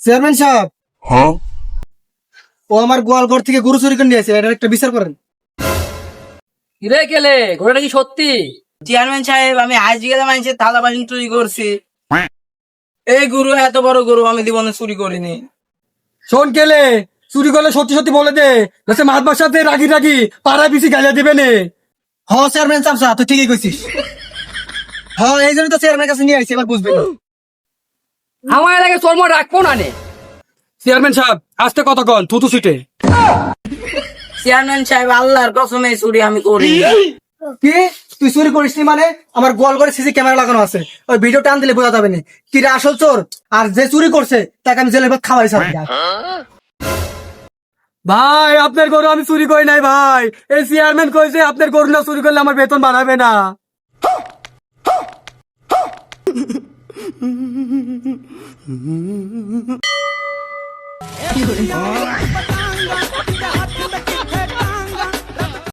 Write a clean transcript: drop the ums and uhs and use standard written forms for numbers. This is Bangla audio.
চেয়ারম্যান সাহেব, ও আমার গোয়ালঘর থেকে গরু চুরি করে নিয়েছে, এটা একটা বিচার করেন। কিরে কেলে ঘোড়াটা কি সত্যি? চেয়ারম্যান সাহেব, আমি আজ গেলে মানুষের থালা বাসন চুরি করছি। এই গরু, এত বড় গরু আমি জীবনে চুরি করিনি। শোন কেলে, চুরি করলে সত্যি সত্যি বলে দে, নাহলে মাতবার সাথে রাগি রাগি পাড়ায় পিছি গালিয়া দিবে নে। হ চেয়ারম্যান সাহেব, তুই ঠিকই কইছিস। হ্যাঁ, এই জন্য তো চেয়ারম্যান কাছে নিয়ে আইছি, এবার বুঝবে না। আমার এলাকায় তোর মনে রাখবো না নে। চেয়ারম্যান সাহেব, আজকে কতক্ষণ থুতু সিটে। চেয়ারম্যান সাহেব, আল্লাহর কসম এই চুরি আমি করিনি। কি তুই চুরি করিস নি? মানে আমার গোয়াল ঘরে সিসি ক্যামেরা লাগানো আছে, ওই ভিডিও টান দিলে বোঝা যাবে না কি রে আসল চোর, আর যে চুরি করছে তাকে আমি জেলে ভাত খাওয়াই ছাড়। ভাই, আপনার গরু আমি চুরি করি নাই ভাই। এই চেয়ারম্যান কইছে আপনার গরু না চুরি করলে আমার বেতন বাড়াবে না।